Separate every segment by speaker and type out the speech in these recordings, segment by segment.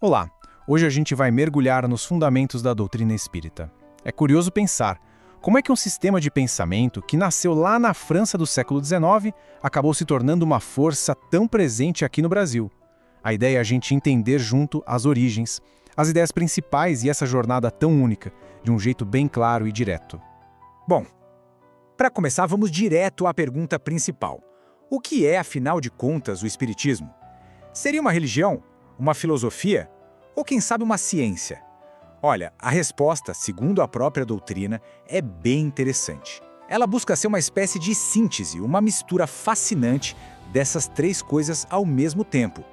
Speaker 1: Olá, hoje a gente vai mergulhar nos fundamentos da doutrina espírita. É curioso pensar como é que um sistema de pensamento que nasceu lá na França do século XIX acabou se tornando uma força tão presente aqui no Brasil. A ideia é a gente entender junto as origens, as ideias principais e essa jornada tão única, de um jeito bem claro e direto.
Speaker 2: Bom, para começar, vamos direto à pergunta principal. O que é, afinal de contas, o Espiritismo? Seria uma religião? Uma filosofia? Ou, quem sabe, uma ciência? Olha, a resposta, segundo a própria doutrina, é bem interessante. Ela busca ser uma espécie de síntese, uma mistura fascinante dessas três coisas ao mesmo tempo.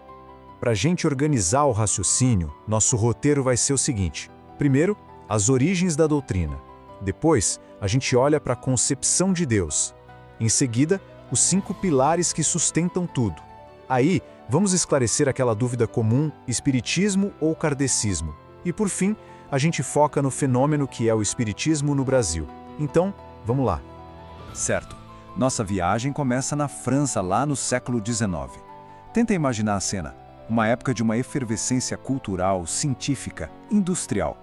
Speaker 3: Para a gente organizar o raciocínio, nosso roteiro vai ser o seguinte. Primeiro, as origens da doutrina. Depois, a gente olha para a concepção de Deus. Em seguida, os 5 pilares que sustentam tudo. Aí, vamos esclarecer aquela dúvida comum, espiritismo ou kardecismo. E por fim, a gente foca no fenômeno que é o espiritismo no Brasil. Então, vamos lá.
Speaker 4: Certo. Nossa viagem começa na França, lá no século XIX. Tenta imaginar a cena. Uma época de uma efervescência cultural, científica, industrial.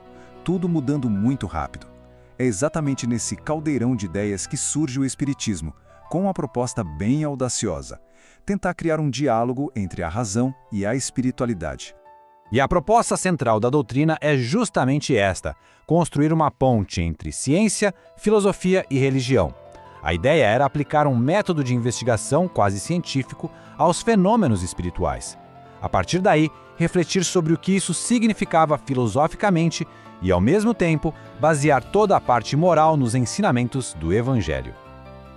Speaker 4: Tudo mudando muito rápido. É exatamente nesse caldeirão de ideias que surge o espiritismo, com uma proposta bem audaciosa. Tentar criar um diálogo entre a razão e a espiritualidade.
Speaker 5: E a proposta central da doutrina é justamente esta: construir uma ponte entre ciência, filosofia e religião. A ideia era aplicar um método de investigação quase científico aos fenômenos espirituais. A partir daí, refletir sobre o que isso significava filosoficamente e, ao mesmo tempo, basear toda a parte moral nos ensinamentos do Evangelho.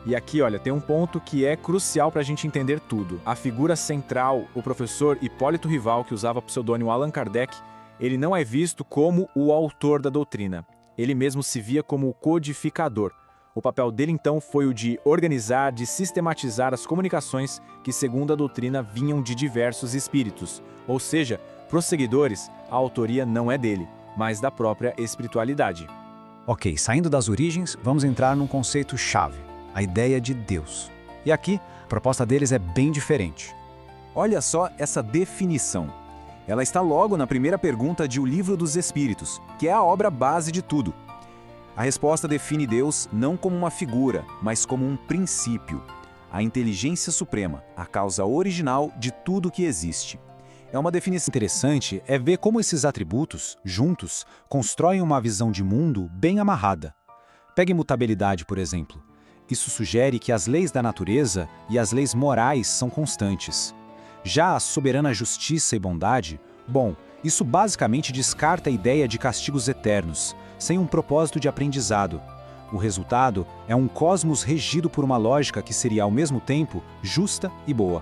Speaker 1: E aqui, olha, tem um ponto que é crucial para a gente entender tudo. A figura central, o professor Hipólito Rival, que usava o pseudônimo Allan Kardec, ele não é visto como o autor da doutrina. Ele mesmo se via como o codificador. O papel dele, então, foi o de organizar, de sistematizar as comunicações que, segundo a doutrina, vinham de diversos espíritos. Ou seja, para os seguidores, a autoria não é dele, mas da própria espiritualidade.
Speaker 3: Ok, saindo das origens, vamos entrar num conceito-chave. A ideia de Deus. E aqui, a proposta deles é bem diferente.
Speaker 4: Olha só essa definição. Ela está logo na primeira pergunta de O Livro dos Espíritos, que é a obra base de tudo. A resposta define Deus não como uma figura, mas como um princípio. A inteligência suprema, a causa original de tudo que existe. É uma definição
Speaker 5: Interessante é ver como esses atributos, juntos, constroem uma visão de mundo bem amarrada. Pegue imutabilidade, por exemplo. Isso sugere que as leis da natureza e as leis morais são constantes. Já a soberana justiça e bondade, bom, isso basicamente descarta a ideia de castigos eternos, sem um propósito de aprendizado. O resultado é um cosmos regido por uma lógica que seria, ao mesmo tempo, justa e boa.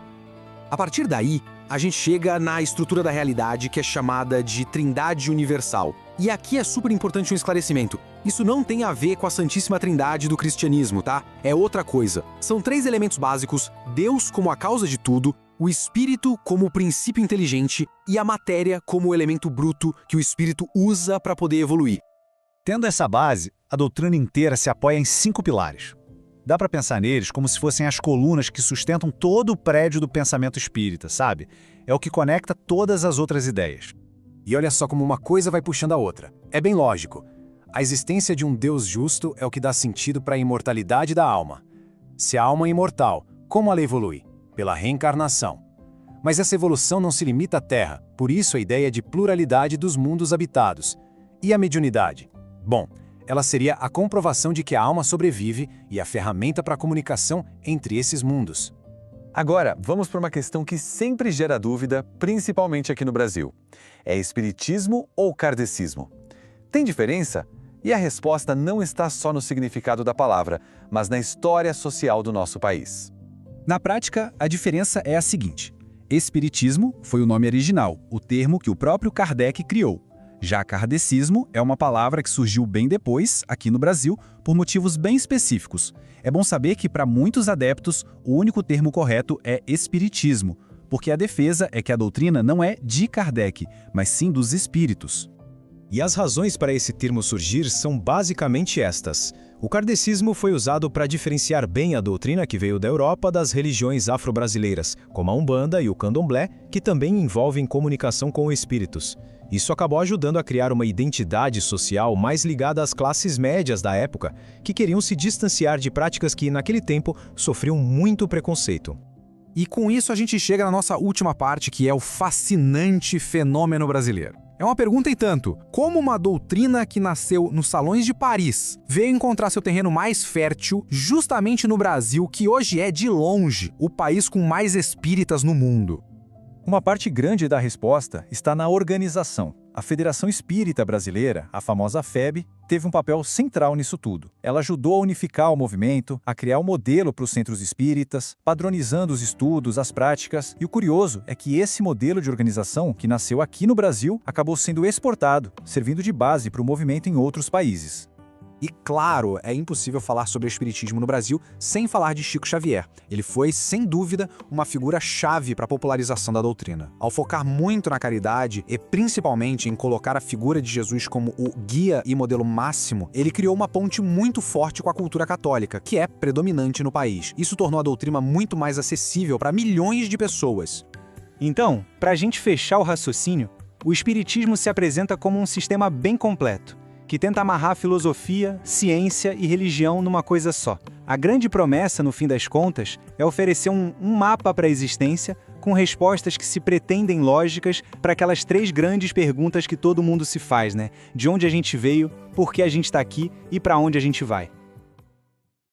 Speaker 6: A partir daí, a gente chega na estrutura da realidade que é chamada de Trindade Universal. E aqui é super importante um esclarecimento. Isso não tem a ver com a Santíssima Trindade do cristianismo, tá? É outra coisa. São 3 elementos básicos: Deus como a causa de tudo, o Espírito como o princípio inteligente e a matéria como o elemento bruto que o Espírito usa para poder evoluir.
Speaker 3: Tendo essa base, a doutrina inteira se apoia em 5 pilares. Dá para pensar neles como se fossem as colunas que sustentam todo o prédio do pensamento espírita, sabe? É o que conecta todas as outras ideias.
Speaker 7: E olha só como uma coisa vai puxando a outra. É bem lógico. A existência de um Deus justo é o que dá sentido para a imortalidade da alma. Se a alma é imortal, como ela evolui? Pela reencarnação. Mas essa evolução não se limita à Terra, por isso a ideia de pluralidade dos mundos habitados. E a mediunidade? Bom, ela seria a comprovação de que a alma sobrevive e a ferramenta para a comunicação entre esses mundos.
Speaker 4: Agora, vamos para uma questão que sempre gera dúvida, principalmente aqui no Brasil. É espiritismo ou kardecismo? Tem diferença? E a resposta não está só no significado da palavra, mas na história social do nosso país.
Speaker 8: Na prática, a diferença é a seguinte: espiritismo foi o nome original, o termo que o próprio Kardec criou. Já kardecismo é uma palavra que surgiu bem depois, aqui no Brasil, por motivos bem específicos. É bom saber que, para muitos adeptos, o único termo correto é espiritismo, porque a defesa é que a doutrina não é de Kardec, mas sim dos espíritos.
Speaker 9: E as razões para esse termo surgir são basicamente estas. O kardecismo foi usado para diferenciar bem a doutrina que veio da Europa das religiões afro-brasileiras, como a Umbanda e o Candomblé, que também envolvem comunicação com espíritos. Isso acabou ajudando a criar uma identidade social mais ligada às classes médias da época, que queriam se distanciar de práticas que, naquele tempo, sofriam muito preconceito.
Speaker 6: E com isso a gente chega na nossa última parte, que é o fascinante fenômeno brasileiro. É uma pergunta e tanto. Como uma doutrina que nasceu nos salões de Paris veio encontrar seu terreno mais fértil justamente no Brasil, que hoje é, de longe, o país com mais espíritas no mundo?
Speaker 4: Uma parte grande da resposta está na organização. A Federação Espírita Brasileira, a famosa FEB, teve um papel central nisso tudo. Ela ajudou a unificar o movimento, a criar um modelo para os centros espíritas, padronizando os estudos, as práticas, e o curioso é que esse modelo de organização, que nasceu aqui no Brasil, acabou sendo exportado, servindo de base para o movimento em outros países.
Speaker 6: E claro, é impossível falar sobre o espiritismo no Brasil sem falar de Chico Xavier. Ele foi, sem dúvida, uma figura-chave para a popularização da doutrina. Ao focar muito na caridade e principalmente em colocar a figura de Jesus como o guia e modelo máximo, ele criou uma ponte muito forte com a cultura católica, que é predominante no país. Isso tornou a doutrina muito mais acessível para milhões de pessoas.
Speaker 5: Então, para a gente fechar o raciocínio, o espiritismo se apresenta como um sistema bem completo, que tenta amarrar filosofia, ciência e religião numa coisa só. A grande promessa, no fim das contas, é oferecer um mapa para a existência com respostas que se pretendem lógicas para aquelas 3 grandes perguntas que todo mundo se faz, né? De onde a gente veio, por que a gente está aqui e para onde a gente vai.